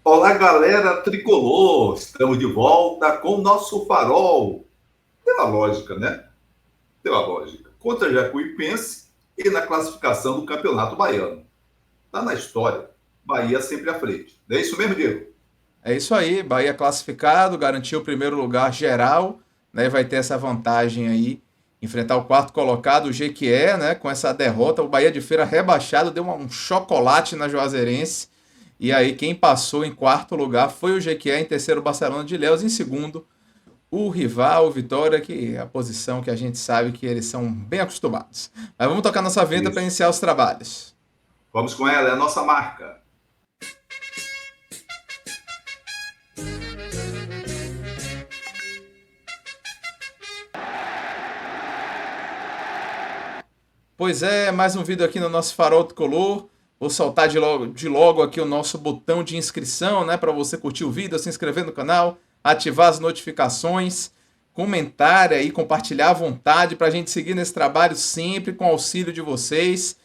Olá, galera tricolor! Estamos de volta com o nosso farol. Pela lógica, né? Pela lógica. Contra Jacuipense e na classificação do Campeonato Baiano. Tá na história. Bahia sempre à frente. Não é isso mesmo, Diego? É isso aí, Bahia classificado, garantiu o primeiro lugar geral, né? Vai ter essa vantagem aí, enfrentar o quarto colocado, o Jequié, né? Com essa derrota, o Bahia de Feira rebaixado, deu um chocolate na Juazeirense. E aí quem passou em quarto lugar foi o Jequié, em terceiro o Barcelona de Ilhéus, em segundo o rival, o Vitória, que é a posição que a gente sabe que eles são bem acostumados. Mas vamos tocar nossa vinheta para Isso. iniciar os trabalhos. Vamos com ela, é a nossa marca. Pois é, mais um vídeo aqui no nosso Farol Tricolor. Vou soltar de logo aqui o nosso botão de inscrição, né, para você curtir o vídeo, se inscrever no canal, ativar as notificações, comentar aí, compartilhar à vontade para a gente seguir nesse trabalho sempre com o auxílio de vocês.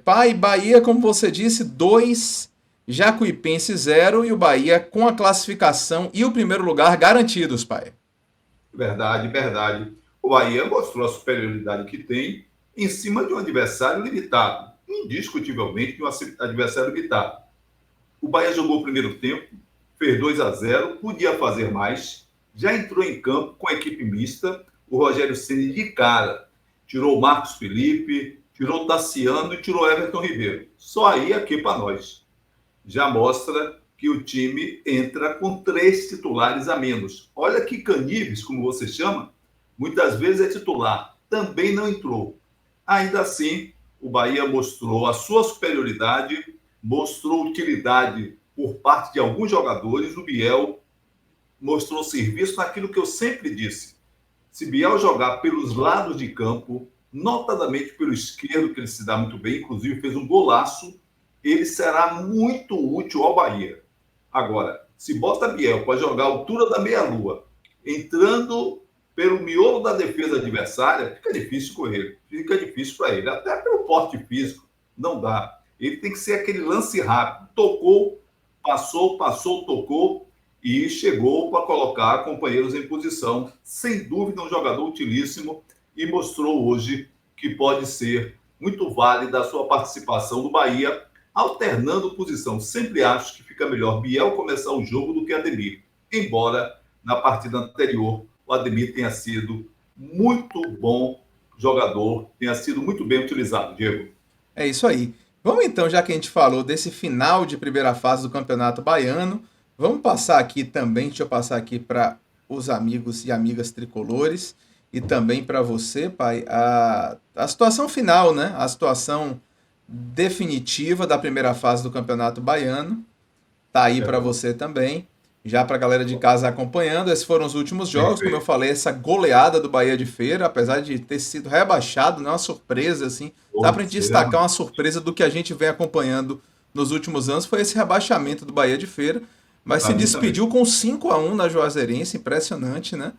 Pai, Bahia, como você disse, 2, Jacuipense 0 e o Bahia com a classificação e o primeiro lugar garantidos, pai. Verdade, verdade. O Bahia mostrou a superioridade que tem em cima de um adversário limitado. Indiscutivelmente, de um adversário limitado. O Bahia jogou o primeiro tempo, fez 2-0, podia fazer mais, já entrou em campo com a equipe mista, o Rogério Ceni de cara. Tirou o Marcos Felipe, tirou o Tassiano e tirou o Everton Ribeiro. Só aí aqui para nós. Já mostra que o time entra com 3 titulares a menos. Olha que Canives, como você chama, muitas vezes é titular. Também não entrou. Ainda assim, o Bahia mostrou a sua superioridade, mostrou utilidade por parte de alguns jogadores. O Biel mostrou serviço naquilo que eu sempre disse. Se Biel jogar pelos lados de campo, notadamente pelo esquerdo, que ele se dá muito bem, inclusive fez um golaço, ele será muito útil ao Bahia. Agora, se bota Biel para jogar a altura da meia-lua, entrando pelo miolo da defesa adversária, fica difícil com ele. Fica difícil para ele. Até pelo porte físico, não dá. Ele tem que ser aquele lance rápido. Tocou, passou, passou, tocou e chegou para colocar companheiros em posição. Sem dúvida, um jogador utilíssimo e mostrou hoje que pode ser muito válida a sua participação no Bahia, alternando posição. Sempre acho que fica melhor Biel começar o jogo do que Ademir. Embora na partida anterior o Ademir tenha sido muito bom jogador, tenha sido muito bem utilizado, Diego. É isso aí. Vamos então, já que a gente falou desse final de primeira fase do Campeonato Baiano, vamos passar aqui também, deixa eu passar aqui para os amigos e amigas tricolores e também para você, pai, a situação final, né? A situação definitiva da primeira fase do Campeonato Baiano. Tá aí para Verdade. você também. Já para a galera de casa acompanhando, esses foram os últimos jogos, como eu Perfeito. falei, essa goleada do Bahia de Feira, apesar de ter sido rebaixado, não é uma surpresa assim. Dá para gente Você destacar uma surpresa do que a gente vem acompanhando nos últimos anos foi esse rebaixamento do Bahia de Feira, mas se para mim também. despediu com 5-1 na Juazeirense, impressionante, né?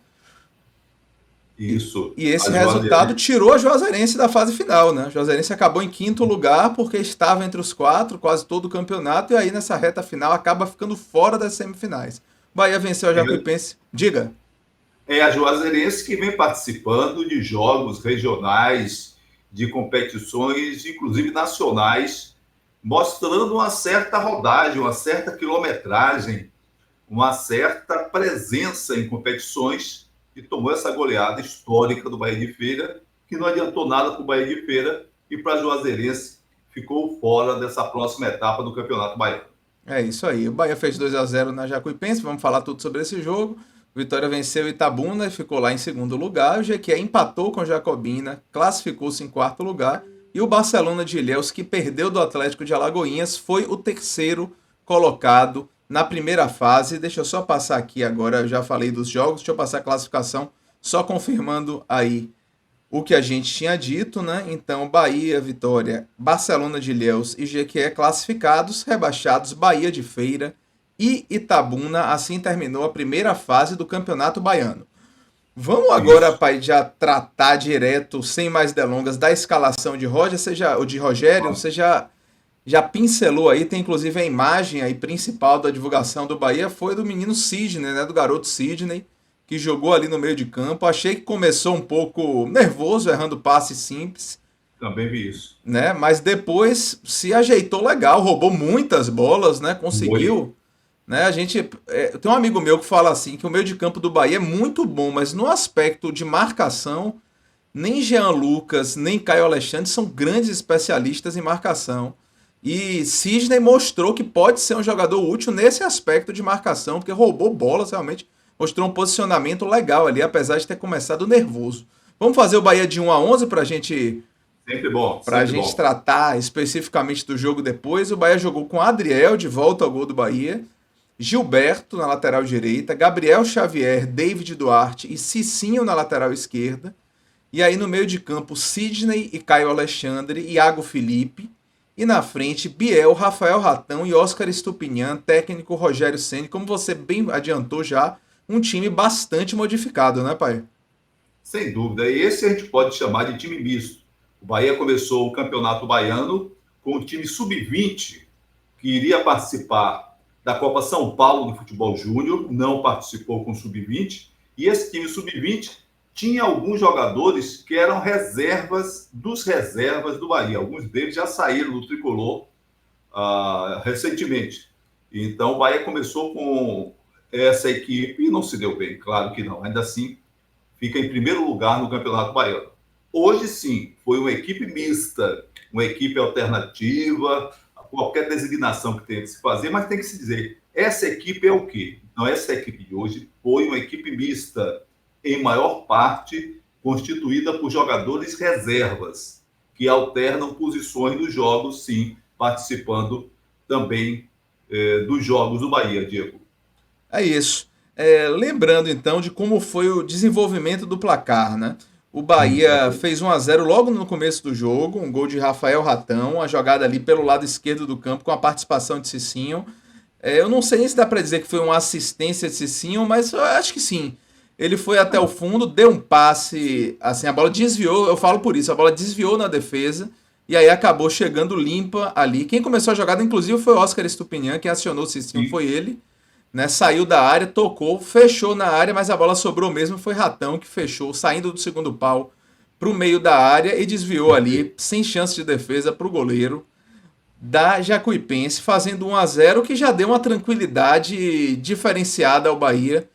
E, Isso. e esse A resultado Juazeirense. tirou a Juazeirense da fase final, né? A Juazeirense acabou em quinto lugar porque estava entre os quatro quase todo o campeonato e aí nessa reta final acaba ficando fora das semifinais. Bahia venceu a Jacuipense. Diga. É a Juazeirense que vem participando de jogos regionais, de competições, inclusive nacionais, mostrando uma certa rodagem, uma certa quilometragem, uma certa presença em competições e tomou essa goleada histórica do Bahia de Feira, que não adiantou nada para o Bahia de Feira e para a Juazeirense ficou fora dessa próxima etapa do Campeonato Baiano. É isso aí. O Bahia fez 2-0 na Jacuipense. Vamos falar tudo sobre esse jogo. O Vitória venceu o Itabuna e ficou lá em segundo lugar. O Jequié empatou com o Jacobina, classificou-se em quarto lugar. E o Barcelona de Ilhéus, que perdeu do Atlético de Alagoinhas, foi o terceiro colocado na primeira fase. Deixa eu só passar aqui agora, eu já falei dos jogos, deixa eu passar a classificação, só confirmando aí o que a gente tinha dito, né? Então, Bahia, Vitória, Barcelona de Ilhéus e Jequié classificados, rebaixados Bahia de Feira e Itabuna. Assim terminou a primeira fase do Campeonato Baiano. Vamos agora, Isso. pai, já tratar direto, sem mais delongas, da escalação de Roger, ou de Rogério. Você já pincelou aí, tem inclusive a imagem aí principal da divulgação do Bahia, foi do menino Sidney, né, do garoto Sidney, que jogou ali no meio de campo. Achei que começou um pouco nervoso, errando passes simples, Também vi isso. né, mas depois se ajeitou legal, roubou muitas bolas, né, Foi. conseguiu, né, tem um amigo meu que fala assim, que o meio de campo do Bahia é muito bom, mas no aspecto de marcação, nem Jean Lucas, nem Caio Alexandre são grandes especialistas em marcação. E Sidney mostrou que pode ser um jogador útil nesse aspecto de marcação, porque roubou bolas, realmente mostrou um posicionamento legal ali, apesar de ter começado nervoso. Vamos fazer o Bahia de 1 a 11 Sempre bom, para a sempre gente bom. tratar especificamente do jogo depois. O Bahia jogou com Adriel de volta ao gol do Bahia, Gilberto na lateral direita, Gabriel Xavier, David Duarte e Cicinho na lateral esquerda. E aí no meio de campo, Sidney e Caio Alexandre, Iago Felipe. E na frente, Biel, Rafael Ratão e Oscar Estupinhan, técnico Rogério Ceni, como você bem adiantou já, um time bastante modificado, né, pai? Sem dúvida. E esse a gente pode chamar de time misto. O Bahia começou o Campeonato Baiano com o time sub-20, que iria participar da Copa São Paulo de Futebol Júnior, não participou com o sub-20, e esse time sub-20 tinha alguns jogadores que eram reservas dos reservas do Bahia. Alguns deles já saíram do tricolor recentemente. Então, o Bahia começou com essa equipe e não se deu bem, claro que não. Ainda assim, fica em primeiro lugar no Campeonato Baiano. Hoje, sim, foi uma equipe mista, uma equipe alternativa, qualquer designação que tenha que se fazer, mas tem que se dizer, essa equipe é o quê? Então, essa equipe de hoje foi uma equipe mista, em maior parte constituída por jogadores reservas, que alternam posições nos jogos, sim, participando também dos jogos do Bahia, Diego. É isso. Lembrando então de como foi o desenvolvimento do placar, né? O Bahia Perfeito. fez 1 a 0 logo no começo do jogo, um gol de Rafael Ratão, a jogada ali pelo lado esquerdo do campo com a participação de Cicinho. Eu não sei nem se dá para dizer que foi uma assistência de Cicinho, mas eu acho que sim. Ele foi até o fundo, deu um passe, assim, a bola desviou, eu falo por isso, a bola desviou na defesa e aí acabou chegando limpa ali. Quem começou a jogada, inclusive, foi o Oscar Estupinhan, quem acionou o Cicinho Sim, foi ele, né? Saiu da área, tocou, fechou na área, mas a bola sobrou mesmo, foi Ratão que fechou, saindo do segundo pau para o meio da área e desviou ali, perfeito. sem chance de defesa, para o goleiro da Jacuipense, fazendo 1 a 0 que já deu uma tranquilidade diferenciada ao Bahia.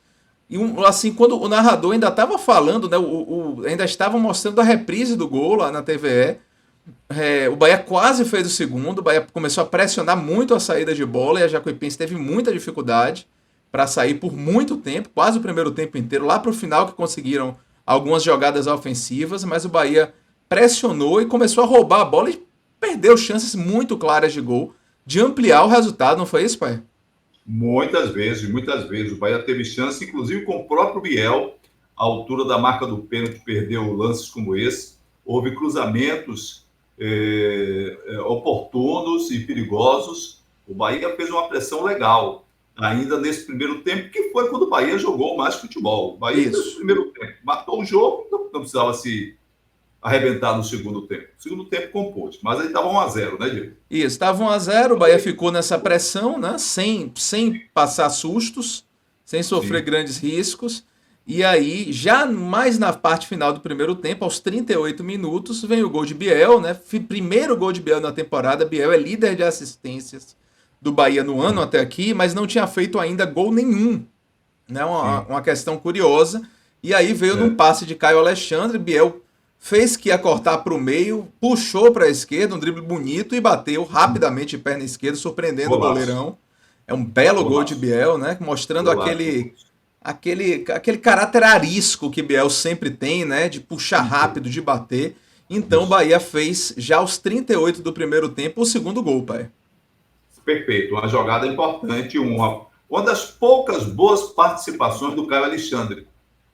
E assim, quando o narrador ainda estava falando, né, ainda estava mostrando a reprise do gol lá na TVE, o Bahia quase fez o segundo, o Bahia começou a pressionar muito a saída de bola e a Jacuipense teve muita dificuldade para sair por muito tempo, quase o primeiro tempo inteiro, lá para o final que conseguiram algumas jogadas ofensivas, mas o Bahia pressionou e começou a roubar a bola e perdeu chances muito claras de gol, de ampliar o resultado, não foi isso, pai? Muitas vezes, muitas vezes. O Bahia teve chance, inclusive com o próprio Biel, à altura da marca do pênalti, perdeu lances como esse. Houve cruzamentos oportunos e perigosos. O Bahia fez uma pressão legal, ainda nesse primeiro tempo, que foi quando o Bahia jogou mais futebol. O Bahia fez o Isso. primeiro tempo, matou o jogo, não precisava se arrebentar no segundo tempo. O segundo tempo compôs, mas aí estava 1 a 0, né, Diego? Isso, estava 1 a 0, o Bahia ficou nessa pressão, né, sem passar sustos, sem sofrer Sim, grandes riscos. E aí, já mais na parte final do primeiro tempo, aos 38 minutos, vem o gol de Biel, né? Primeiro gol de Biel na temporada. Biel é líder de assistências do Bahia no ano até aqui, mas não tinha feito ainda gol nenhum, né? Uma, sim. uma questão curiosa. E aí veio num passe de Caio Alexandre, Biel fez que ia cortar para o meio, puxou para a esquerda, um drible bonito e bateu rapidamente de perna esquerda, surpreendendo o Golaço, goleirão. É um belo gol de golaço, Biel, né? Mostrando golaço. aquele caráter arisco que Biel sempre tem, né? De puxar rápido, de bater. Então o Isso. Bahia fez, já aos 38 do primeiro tempo, o segundo gol, pai. Perfeito, uma jogada importante, uma das poucas boas participações do Caio Alexandre.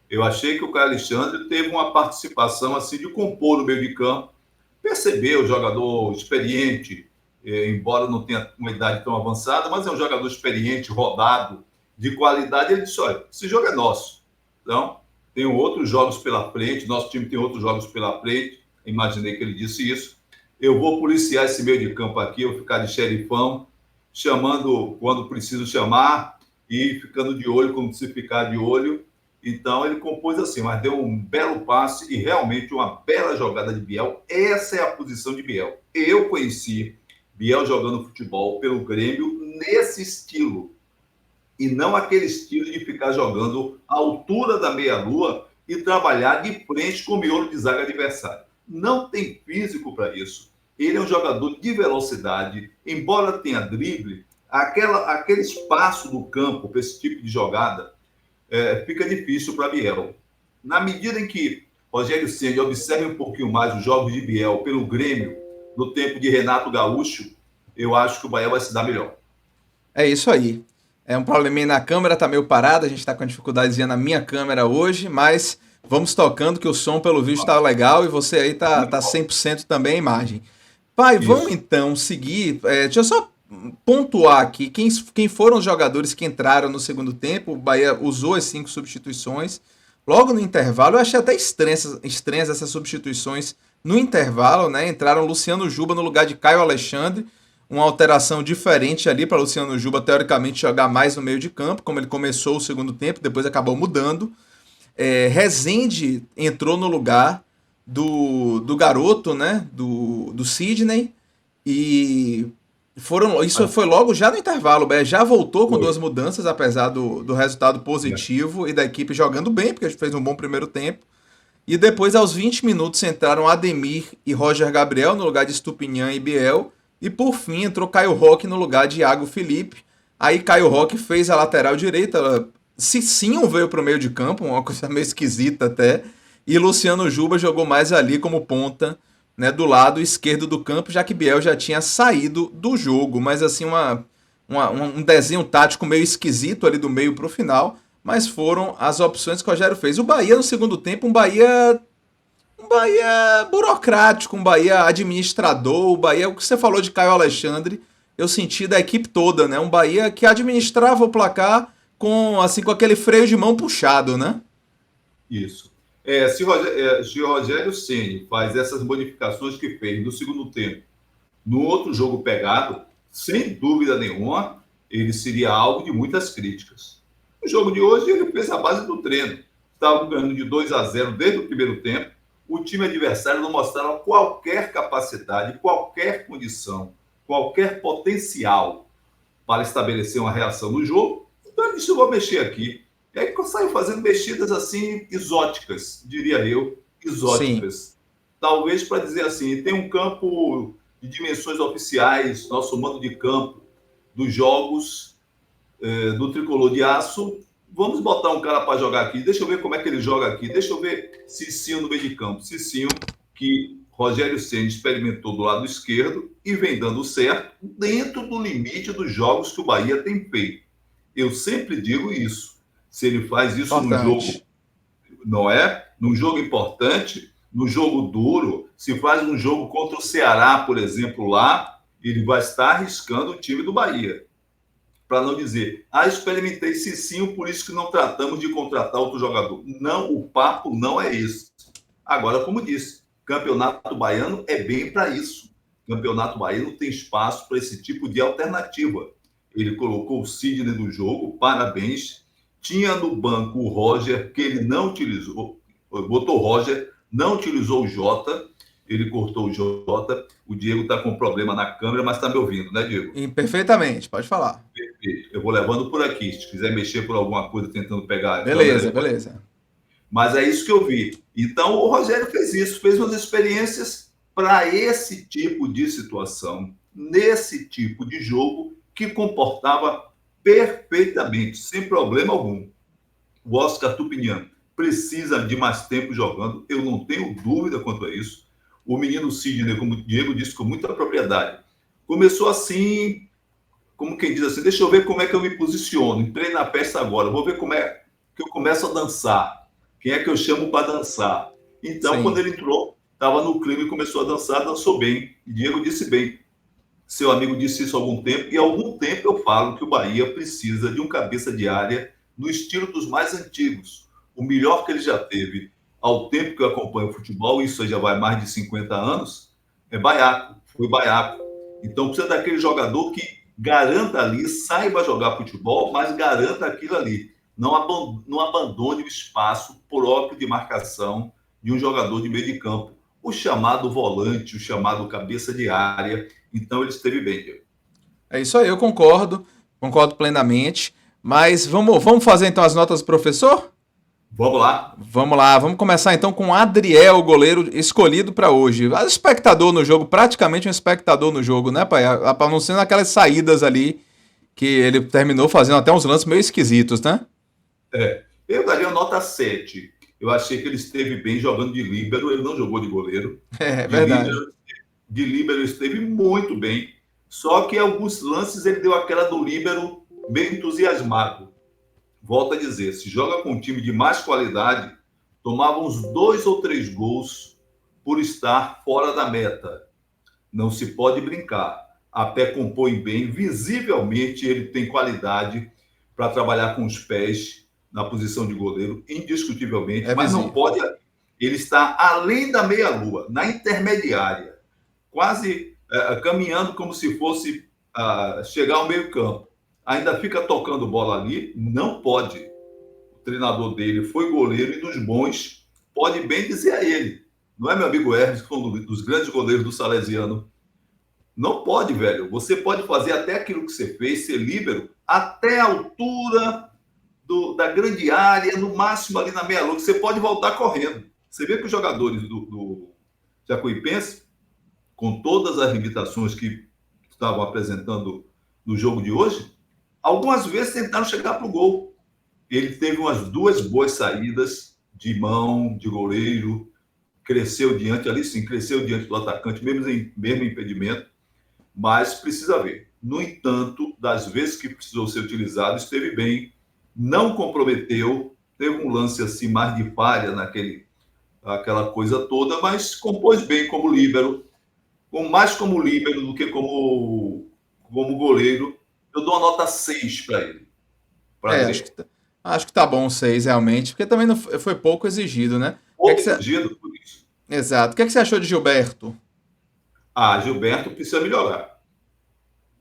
Eu achei que o Caio Alexandre teve uma participação assim de compor no meio de campo, perceber o jogador experiente, embora não tenha uma idade tão avançada, mas é um jogador experiente, rodado, de qualidade. Ele disse: olha, esse jogo é nosso. Então, tem outros jogos pela frente, nosso time tem outros jogos pela frente. Imaginei que ele disse isso. Eu vou policiar esse meio de campo aqui, eu ficar de xerifão, chamando quando preciso chamar e ficando de olho quando se ficar de olho. Então ele compôs assim, mas deu um belo passe e realmente uma bela jogada de Biel. Essa é a posição de Biel. Eu conheci Biel jogando futebol pelo Grêmio nesse estilo. E não aquele estilo de ficar jogando à altura da meia-lua e trabalhar de frente com o miolo de zaga adversário. Não tem físico para isso. Ele é um jogador de velocidade, embora tenha drible, aquele espaço do campo para esse tipo de jogada fica difícil para Biel. Na medida em que Rogério Ceni observe um pouquinho mais os jogos de Biel pelo Grêmio, no tempo de Renato Gaúcho, eu acho que o Bahia vai se dar melhor. É isso aí. É um probleminha na câmera, tá meio parada, a gente tá com dificuldadezinha na minha câmera hoje, mas vamos tocando que o som, pelo visto, tá legal e você aí tá 100% também a imagem. Pai, vamos Isso. então seguir. Deixa eu só pontuar aqui quem foram os jogadores que entraram no segundo tempo. O Bahia usou as 5 substituições. Logo no intervalo, eu achei até estranhas essas substituições no intervalo, né? Entraram Luciano Juba no lugar de Caio Alexandre, uma alteração diferente ali para Luciano Juba, teoricamente, jogar mais no meio de campo, como ele começou o segundo tempo, depois acabou mudando. Rezende entrou no lugar do garoto, né? Do Sidney. E isso foi logo já no intervalo. O Bahia já voltou com 2 mudanças, apesar do resultado positivo e da equipe jogando bem, porque a gente fez um bom primeiro tempo. E depois, aos 20 minutos, entraram Ademir e Roger Gabriel no lugar de Stupinhan e Biel. E por fim, entrou Caio Roque no lugar de Iago Felipe. Aí Caio Roque fez a lateral direita. Cicinho veio para o meio de campo, uma coisa meio esquisita até. E Luciano Juba jogou mais ali como ponta, né, do lado esquerdo do campo, já que Biel já tinha saído do jogo. Mas assim, um desenho tático meio esquisito ali do meio para o final. Mas foram as opções que o Rogério fez. O Bahia no segundo tempo, um Bahia burocrático, um Bahia administrador, o Bahia, o que você falou de Caio Alexandre, eu senti da equipe toda, né? Um Bahia que administrava o placar com aquele freio de mão puxado, né? Isso. Se o Rogério Ceni faz essas modificações que fez no segundo tempo, no outro jogo pegado, sem dúvida nenhuma, ele seria alvo de muitas críticas. No jogo de hoje, ele fez a base do treino. Estava ganhando de 2-0 desde o primeiro tempo. O time adversário não mostrava qualquer capacidade, qualquer condição, qualquer potencial para estabelecer uma reação no jogo. Então ele disse: eu vou mexer aqui. E aí saiu fazendo mexidas assim exóticas, diria eu, Sim. exóticas. Talvez para dizer assim, tem um campo de dimensões oficiais, nosso mando de campo dos jogos do Tricolor de Aço. Vamos botar um cara para jogar aqui, deixa eu ver como é que ele joga aqui, deixa eu ver Cicinho no meio de campo. Cicinho, que Rogério Ceni experimentou do lado esquerdo e vem dando certo dentro do limite dos jogos que o Bahia tem feito. Eu sempre digo isso. Se ele faz isso no jogo, Importante. não é? Num jogo importante, no jogo duro, se faz um jogo contra o Ceará, por exemplo, lá, ele vai estar arriscando o time do Bahia. Para não dizer, experimentei Cicinho, por isso que não tratamos de contratar outro jogador. Não, o papo não é esse. Agora, como disse, Campeonato Baiano é bem para isso. Campeonato Baiano tem espaço para esse tipo de alternativa. Ele colocou o Sidney no jogo, parabéns. Tinha no banco o Roger, que ele não utilizou, botou o Roger, não utilizou o Jota, ele cortou o Jota. O Diego está com problema na câmera, mas está me ouvindo, né, Diego? E perfeitamente, pode falar. Perfeito. Eu vou levando por aqui. Se quiser mexer por alguma coisa tentando pegar a câmera, Beleza, beleza. mas é isso que eu vi. Então, o Rogério fez isso, fez umas experiências para esse tipo de situação, nesse tipo de jogo, que comportava perfeitamente, sem problema algum. O Oscar Tupinian precisa de mais tempo jogando, eu não tenho dúvida quanto a isso. O menino Sidney, como o Diego disse com muita propriedade, começou assim, como quem diz assim, deixa eu ver como é que eu me posiciono, entrei na peça agora, vou ver como é que eu começo a dançar, quem é que eu chamo para dançar. Então, quando Sim. ele entrou, estava no clima e começou a dançar, dançou bem. E Diego disse bem, seu amigo disse isso há algum tempo, e há algum tempo eu falo que o Bahia precisa de um cabeça de área no estilo dos mais antigos. O melhor que ele já teve ao tempo que eu acompanho o futebol, isso já vai mais de 50 anos, É Baiaco, foi Baiaco. Então precisa daquele jogador que garanta ali, saiba jogar futebol, mas garanta aquilo ali. Não abandone o espaço próprio de marcação de um jogador de meio de campo. O chamado volante, o chamado cabeça de área. Então ele esteve bem, Diego. É isso aí, eu concordo plenamente. Mas vamos fazer então as notas do professor? Vamos lá. Vamos lá, vamos começar então com Adriel, o goleiro escolhido para hoje. O espectador no jogo, praticamente um espectador no jogo, né, pai? Anunciando aquelas saídas ali que ele terminou fazendo até uns lances meio esquisitos, né? Eu daria uma nota 7. Eu achei que ele esteve bem jogando de líbero, ele não jogou de goleiro. É De verdade. líbero, de líbero esteve muito bem. Só que em alguns lances ele deu aquela do líbero meio entusiasmado. Volto a dizer, se joga com um time de mais qualidade, tomava uns 2 ou 3 gols por estar fora da meta. Não se pode brincar. A pé compõe bem, visivelmente ele tem qualidade para trabalhar com os pés na posição de goleiro, indiscutivelmente, É mas não visível. pode. Ele está além da meia-lua, na intermediária, quase caminhando como se fosse chegar ao meio-campo. Ainda fica tocando bola ali, não pode. O treinador dele foi goleiro e dos bons, pode bem dizer a ele. Não é meu amigo Hermes, que foi um dos grandes goleiros do Salesiano? Não pode, velho. Você pode fazer até aquilo que você fez, ser líbero, até a altura da grande área, no máximo ali na meia-lua, que você pode voltar correndo. Você vê que os jogadores do Jacuipense, com todas as limitações que estavam apresentando no jogo de hoje, algumas vezes tentaram chegar para o gol. Ele teve umas 2 boas saídas de mão, de goleiro, cresceu diante, ali sim, cresceu diante do atacante, mesmo impedimento, mas precisa ver. No entanto, das vezes que precisou ser utilizado, esteve bem, não comprometeu, teve um lance assim mais de falha aquela coisa toda, mas compôs bem como líbero, mais como líbero do que como goleiro. Eu dou uma nota 6 para ele, para É, André. acho que tá bom 6 realmente, porque também não foi pouco exigido, né? Pouco exigido por isso. Exato. O que é que você achou de Gilberto? Gilberto precisa melhorar.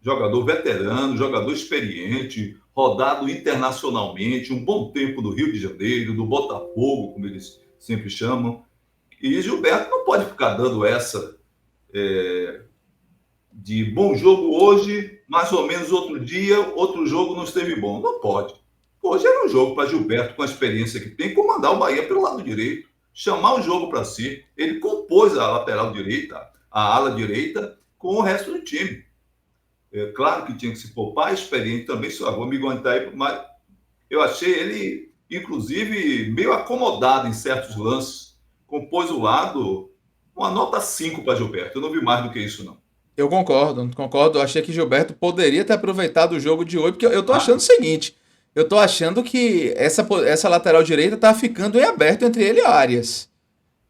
Jogador veterano, jogador experiente, rodado internacionalmente, um bom tempo no Rio de Janeiro, do Botafogo, como eles sempre chamam. E Gilberto não pode ficar dando essa de bom jogo hoje, mais ou menos outro dia, outro jogo não esteve bom. Não pode. Hoje era um jogo para Gilberto, com a experiência que tem, comandar o Bahia pelo lado direito, chamar o jogo para si. Ele compôs a lateral direita, a ala direita, com o resto do time. É claro que tinha que se poupar, experiente também, vou me aguentar aí, mas eu achei ele, inclusive, meio acomodado em certos lances. Compôs o lado, uma nota 5 para Gilberto. Eu não vi mais do que isso, não. Eu concordo. Eu achei que Gilberto poderia ter aproveitado o jogo de hoje, porque eu tô Ah, achando o seguinte: eu tô achando que essa lateral direita tá ficando em aberto entre ele e Arias.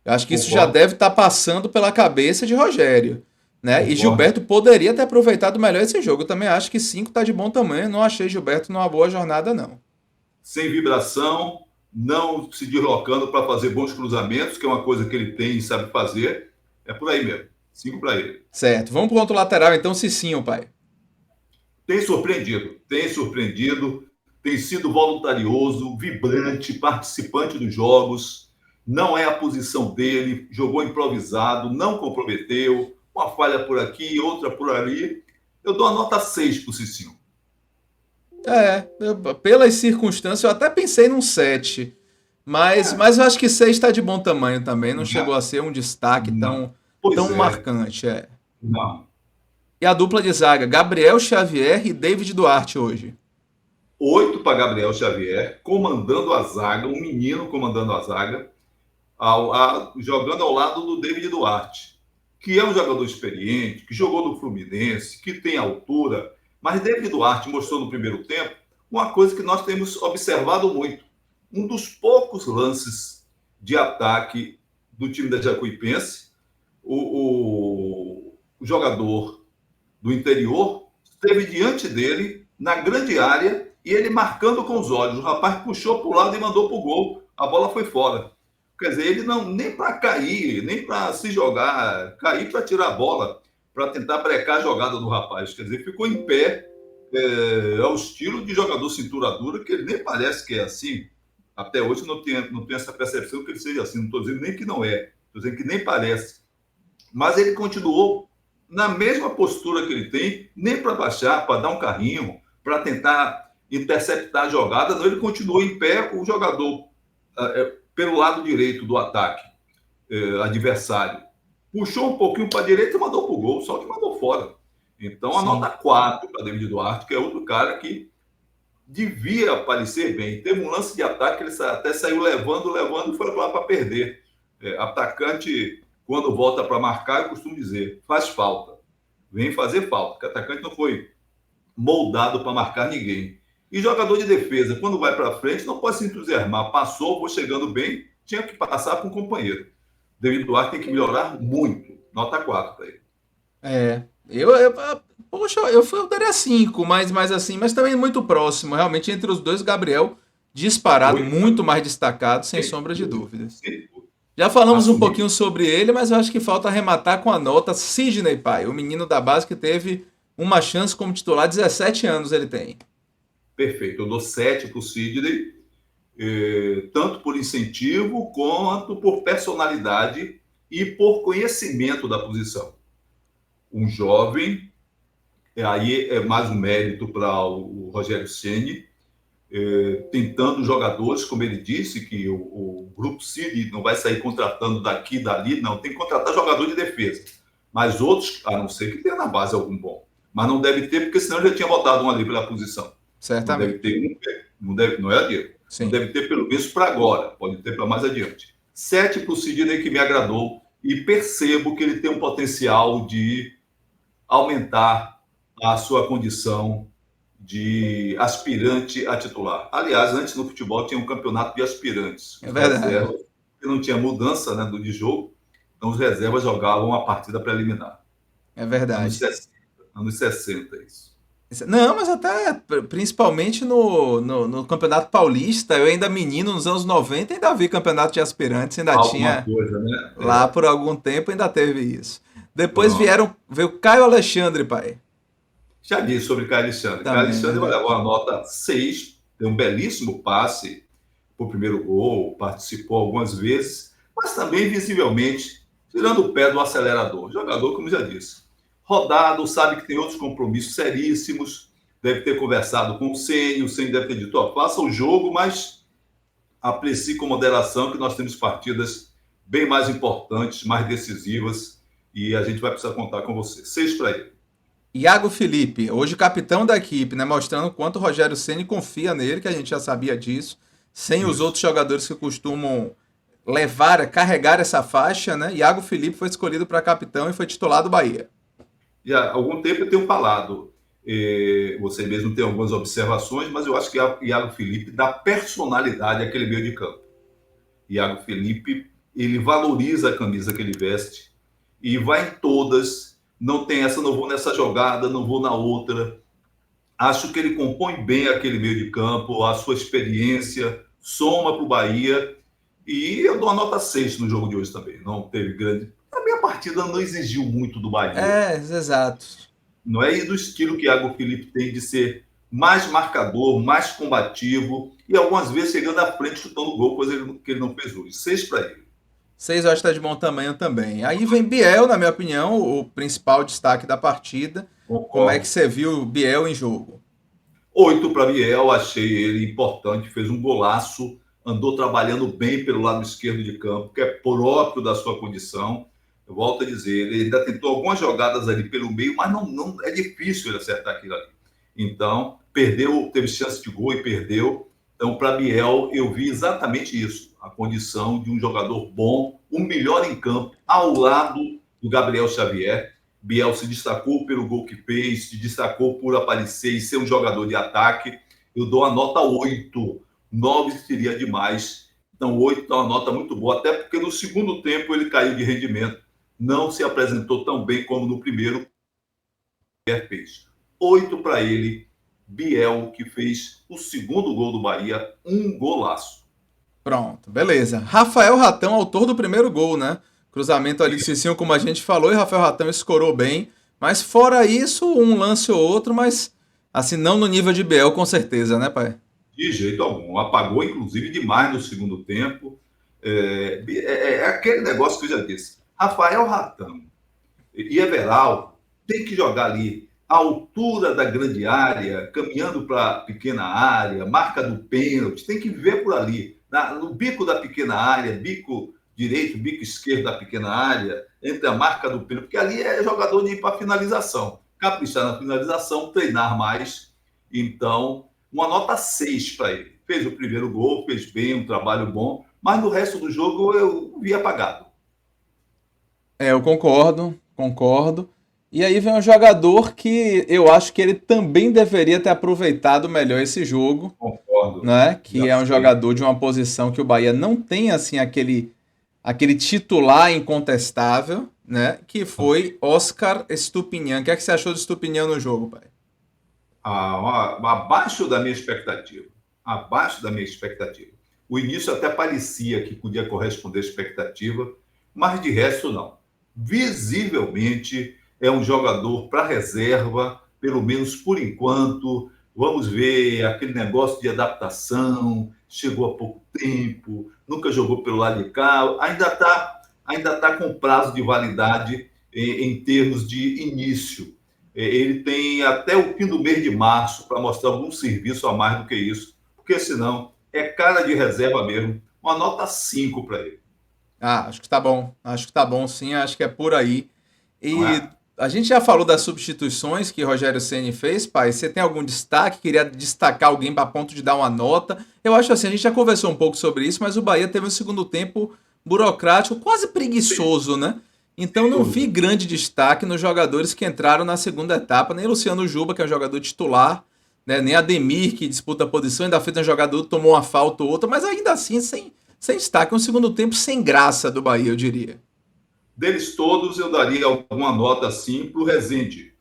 Eu acho que isso já concordo, deve estar passando pela cabeça de Rogério, né? E concordo. Gilberto poderia ter aproveitado melhor esse jogo. Eu também acho que 5 tá de bom tamanho. Não achei Gilberto numa boa jornada, não. Sem vibração, não se deslocando para fazer bons cruzamentos, que é uma coisa que ele tem e sabe fazer. É por aí mesmo. 5 para ele. Certo. Vamos pro outro lateral, então, Cicinho, pai. Tem surpreendido, tem sido voluntarioso, vibrante, participante dos jogos. Não é a posição dele, jogou improvisado, não comprometeu, uma falha por aqui, outra por ali. Eu dou a nota 6 para o Cicinho. Pelas circunstâncias, eu até pensei num 7. Mas eu acho que 6 está de bom tamanho também. Não chegou a ser um destaque Não. tão Pois é, marcante. É. não. E a dupla de zaga, Gabriel Xavier e David Duarte hoje. 8 para Gabriel Xavier, comandando a zaga, um menino comandando a zaga, jogando ao lado do David Duarte, que é um jogador experiente, que jogou no Fluminense, que tem altura, mas David Duarte mostrou no primeiro tempo uma coisa que nós temos observado muito. Um dos poucos lances de ataque do time da Jacuipense, o jogador do interior esteve diante dele, na grande área, e ele marcando com os olhos. O rapaz puxou para o lado e mandou para o gol. A bola foi fora. Quer dizer, ele não, nem para cair, nem para se jogar, cair para tirar a bola, para tentar brecar a jogada do rapaz. Quer dizer, ficou em pé, ao estilo de jogador cintura dura, que ele nem parece que é assim. Até hoje não tenho essa percepção que ele seja assim. Não estou dizendo nem que não é, estou dizendo que nem parece. Mas ele continuou na mesma postura que ele tem, nem para baixar, para dar um carrinho, para tentar interceptar a jogada. Não, ele continuou em pé, o jogador pelo lado direito do ataque adversário. Puxou um pouquinho para a direita e mandou para o gol, só que mandou fora. Então, a Sim. nota 4 para David Duarte, que é outro cara que devia aparecer bem. Teve um lance de ataque, ele até saiu levando e foi lá para perder. Atacante, quando volta para marcar, eu costumo dizer, faz falta. Vem fazer falta, porque atacante não foi moldado para marcar ninguém. E jogador de defesa, quando vai para frente, não pode se entusiasmar. Passou, vou chegando bem, tinha que passar para um companheiro. David Duarte tem que melhorar muito. Nota 4 para ele. Poxa, eu daria 5, mas assim, mas também muito próximo. Realmente, entre os dois, Gabriel disparado, 8 muito mais destacado, sem sem sombra de dúvida, dúvidas. sem dúvida. Já falamos um Assumir. pouquinho sobre ele, mas eu acho que falta arrematar com a nota Sidney Pai, o menino da base que teve uma chance como titular, 17 anos ele tem. Perfeito. Eu dou 7 para o Sidney, tanto por incentivo quanto por personalidade e por conhecimento da posição. Um jovem, aí é mais um mérito para o Rogério Ceni, tentando jogadores, como ele disse, que o Grupo Cid não vai sair contratando daqui e dali, não, tem que contratar jogador de defesa. Mas outros, a não ser que tenha na base algum bom. Mas não deve ter, porque senão já tinha botado um ali pela posição. Não deve Certamente. ter não é Diego. Não Sim. deve ter pelo menos para agora, pode ter para mais adiante. 7 para o Sidney, que me agradou, e percebo que ele tem um potencial de aumentar a sua condição de aspirante a titular. Aliás, antes no futebol tinha um campeonato de aspirantes, É os verdade. reservas, que não tinha mudança, né, de jogo, então os reservas jogavam a partida preliminar. É Anos verdade. 60, anos 60 isso. Não, mas até principalmente no Campeonato Paulista, eu ainda menino nos anos 90 ainda vi campeonato de aspirantes, ainda Alguma tinha coisa, né? lá por algum tempo, ainda teve isso. Depois Pronto. veio Caio Alexandre, pai. Já disse sobre Caio Alexandre. Caio Também, é Alexandre vai levar verdade. uma nota 6, deu um belíssimo passe para o primeiro gol, participou algumas vezes, mas também visivelmente tirando o pé do acelerador. Jogador, como já disse, rodado, sabe que tem outros compromissos seríssimos, deve ter conversado com o Ceni deve ter dito, faça o jogo, mas aprecie com moderação que nós temos partidas bem mais importantes, mais decisivas, e a gente vai precisar contar com você. 6 para ele. Iago Felipe, hoje capitão da equipe, né, mostrando o quanto o Rogério Ceni confia nele, que a gente já sabia disso, sem os Isso. outros jogadores que costumam levar, carregar essa faixa, né? Iago Felipe foi escolhido para capitão e foi titular do Bahia. E há algum tempo eu tenho falado, você mesmo tem algumas observações, mas eu acho que Iago Felipe dá personalidade àquele meio de campo. Iago Felipe, ele valoriza a camisa que ele veste e vai em todas, não tem essa, não vou nessa jogada, não vou na outra. Acho que ele compõe bem aquele meio de campo, a sua experiência, soma para o Bahia, e eu dou uma nota 6 no jogo de hoje também. Não teve grande. A minha partida não exigiu muito do Bahia. É, exato. Não é? E do estilo que Iago Felipe tem de ser mais marcador, mais combativo e algumas vezes chegando à frente chutando gol, coisa que ele não fez hoje. 6 para ele. 6 eu acho que tá de bom tamanho também. Aí vem Biel, na minha opinião, o principal destaque da partida. Como é que Concordo. você viu o Biel em jogo? 8 para Biel, achei ele importante, fez um golaço, andou trabalhando bem pelo lado esquerdo de campo, que é próprio da sua condição. Eu volto a dizer, ele ainda tentou algumas jogadas ali pelo meio, mas não é difícil ele acertar aquilo ali. Então, perdeu, teve chance de gol e perdeu. Então, para Biel, eu vi exatamente isso, a condição de um jogador bom, o melhor em campo, ao lado do Gabriel Xavier. Biel se destacou pelo gol que fez, se destacou por aparecer e ser um jogador de ataque. Eu dou a nota 8. 9 seria demais. Então, 8 é uma nota muito boa, até porque no segundo tempo ele caiu de rendimento. Não se apresentou tão bem como no primeiro fez. 8 para ele, Biel, que fez o segundo gol do Bahia, um golaço. Pronto, beleza. Rafael Ratão, autor do primeiro gol, né? Cruzamento ali de Cicinho, como a gente falou, e Rafael Ratão escorou bem. Mas fora isso, um lance ou outro, mas assim, não no nível de Biel, com certeza, né, pai? De jeito algum. Apagou, inclusive, demais no segundo tempo. É aquele negócio que eu já disse. Rafael Ratão e Everaldo tem que jogar ali à altura da grande área, caminhando para a pequena área, marca do pênalti, tem que ver por ali, no bico da pequena área, bico direito, bico esquerdo da pequena área, entre a marca do pênalti, porque ali é jogador de ir para finalização, caprichar na finalização, treinar mais. Então, uma nota 6 para ele. Fez o primeiro gol, fez bem, um trabalho bom, mas no resto do jogo eu vi apagado. É, eu concordo, concordo. E aí vem um jogador que eu acho que ele também deveria ter aproveitado melhor esse jogo, Concordo. né? Já Que é um sei. jogador de uma posição que o Bahia não tem assim aquele titular incontestável, né? Que foi Oscar Estupinhan. O que é que você achou de Estupinhan no jogo, pai? Abaixo da minha expectativa. Abaixo da minha expectativa. O início até parecia que podia corresponder à expectativa, mas de resto não. Visivelmente é um jogador para reserva, pelo menos por enquanto. Vamos ver aquele negócio de adaptação, chegou há pouco tempo, nunca jogou pelo lado de cá, ainda tá com prazo de validade em termos de início. Ele tem até o fim do mês de março para mostrar algum serviço a mais do que isso, porque senão é cara de reserva mesmo. Uma nota 5 para ele, Ah, acho que tá bom. Acho que tá bom, sim. Acho que é por aí. não E é? a gente já falou das substituições que Rogério Ceni fez, pai. Você tem algum destaque? Queria destacar alguém para ponto de dar uma nota? Eu acho assim, a gente já conversou um pouco sobre isso, mas o Bahia teve um segundo tempo burocrático, quase Sem, preguiçoso, né? Então sem não vi dúvida. grande destaque nos jogadores que entraram na segunda etapa, nem Luciano Juba, que é um jogador titular, né? Nem Ademir, que disputa a posição, ainda fez um jogador, tomou uma falta ou outra, mas ainda assim sem destaque. Um segundo tempo sem graça do Bahia, eu diria. Deles todos, eu daria alguma nota assim para o Rezende,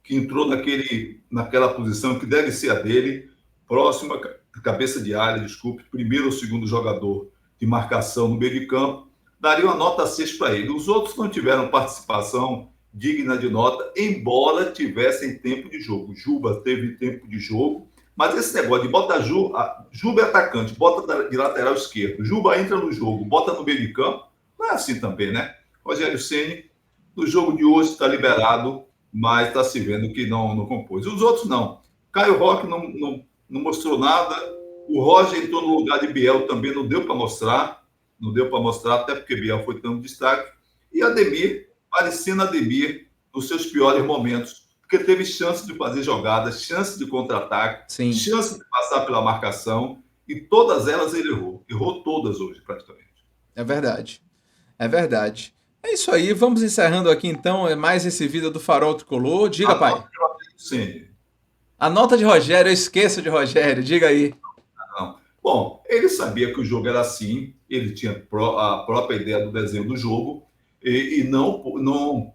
que entrou naquela posição que deve ser a dele, próxima, cabeça de área, desculpe, primeiro ou segundo jogador de marcação no meio de campo, daria uma nota 6 para ele. Os outros não tiveram participação digna de nota, embora tivessem tempo de jogo. Juba teve tempo de jogo, mas esse negócio de bota Juba é atacante, bota de lateral esquerdo, Juba entra no jogo, bota no meio de campo, não é assim também, né? Rogério Ceni no jogo de hoje está liberado, mas está se vendo que não compôs. Os outros não. Caio Roque não mostrou nada. O Roger entrou no lugar de Biel, também não deu para mostrar. Não deu para mostrar, até porque Biel foi tão destaque. E Ademir, parecendo Ademir, nos seus piores momentos, porque teve chance de fazer jogadas, chance de contra-ataque, Sim, chance de passar pela marcação, e todas elas ele errou. Errou todas hoje, praticamente. é verdade. É verdade. É isso aí, vamos encerrando aqui então mais esse vídeo do Farol Tricolor. Diga, A nota pai. que eu Ceni. A nota de Rogério, eu esqueço de Rogério, diga aí. Não. Bom, ele sabia que o jogo era assim, ele tinha a própria ideia do desenho do jogo e não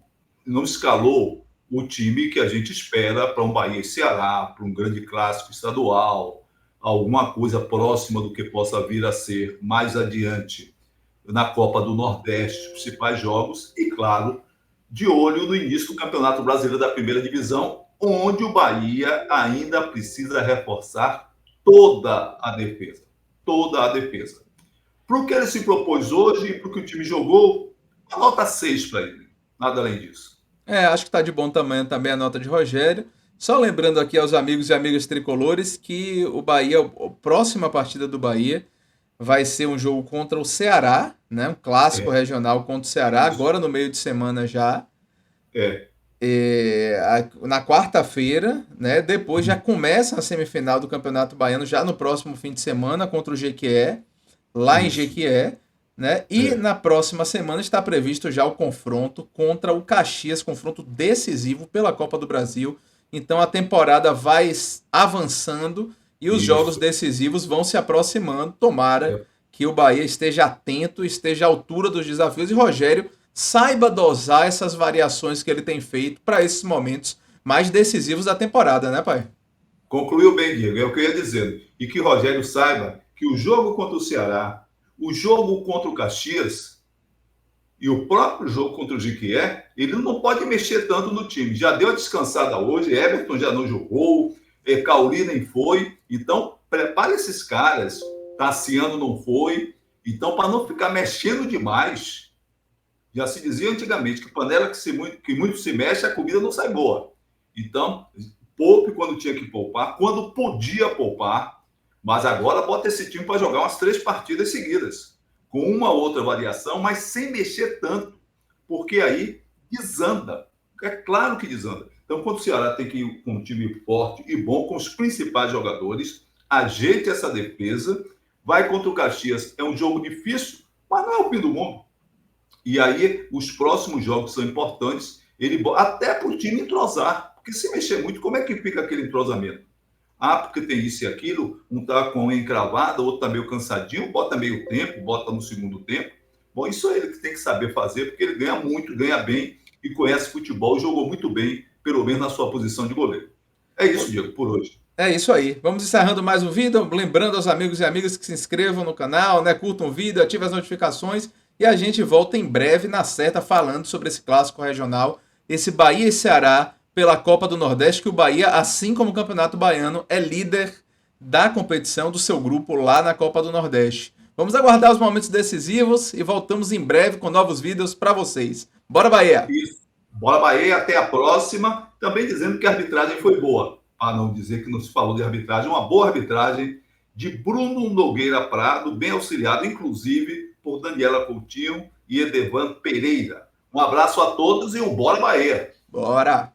escalou o time que a gente espera para um Bahia e Ceará, para um grande clássico estadual, alguma coisa próxima do que possa vir a ser mais adiante na Copa do Nordeste, os principais jogos, e, claro, de olho no início do Campeonato Brasileiro da Primeira Divisão, onde o Bahia ainda precisa reforçar toda a defesa. Toda a defesa. Para o que ele se propôs hoje e para o que o time jogou, uma nota 6 para ele. Nada além disso. É, acho que tá de bom tamanho também a nota de Rogério. Só lembrando aqui aos amigos e amigas tricolores que o Bahia, a próxima partida do Bahia vai ser um jogo contra o Ceará, né? Um clássico É, regional contra o Ceará, isso. agora no meio de semana já. É. Na quarta-feira, né? Depois já começa a semifinal do Campeonato Baiano, já no próximo fim de semana, contra o Jequié, lá em Isso. Jequié, né? E É. na próxima semana está previsto já o confronto contra o Caxias, confronto decisivo pela Copa do Brasil. Então a temporada vai avançando e os jogos Isso. decisivos vão se aproximando. Tomara É. que o Bahia esteja atento, esteja à altura dos desafios e Rogério saiba dosar essas variações que ele tem feito para esses momentos mais decisivos da temporada, né, pai? Concluiu bem, Diego. É o que eu ia dizendo. E que Rogério saiba que o jogo contra o Ceará, o jogo contra o Caxias e o próprio jogo contra o Jequié, ele não pode mexer tanto no time. Já deu a descansada hoje, Everton já não jogou, Cauli nem foi. Então, prepare esses caras. Tassiano não foi. Então, para não ficar mexendo demais, já se dizia antigamente que panela que muito se mexe, a comida não sai boa. Então, poupe quando tinha que poupar, quando podia poupar, mas agora bota esse time para jogar umas 3 partidas seguidas, com uma outra variação, mas sem mexer tanto, porque aí desanda. É claro que desanda. Então, quando o Ceará tem que ir com um time forte e bom, com os principais jogadores, ajeite essa defesa, vai contra o Caxias, é um jogo difícil, mas não é o fim do mundo. E aí, os próximos jogos são importantes, até para o time entrosar, porque se mexer muito, como é que fica aquele entrosamento? Ah, porque tem isso e aquilo, um está com a encravada, outro está meio cansadinho, bota meio tempo, bota no segundo tempo. Bom, isso é ele que tem que saber fazer, porque ele ganha muito, ganha bem e conhece futebol, jogou muito bem, pelo menos na sua posição de goleiro. É isso, Diego, por hoje. É isso aí. Vamos encerrando mais um vídeo. Lembrando aos amigos e amigas que se inscrevam no canal, né? Curtam o vídeo, ativem as notificações. E a gente volta em breve na certa falando sobre esse clássico regional, esse Bahia e Ceará pela Copa do Nordeste, que o Bahia, assim como o Campeonato Baiano, é líder da competição do seu grupo lá na Copa do Nordeste. Vamos aguardar os momentos decisivos e voltamos em breve com novos vídeos para vocês. Bora, Bahia! Isso. Bora, Bahia, até a próxima. Também dizendo que a arbitragem foi boa, para não dizer que não se falou de arbitragem, uma boa arbitragem de Bruno Nogueira Prado, bem auxiliado, inclusive, por Daniela Coutinho e Edevan Pereira. Um abraço a todos e um bora, Bahia! Bora!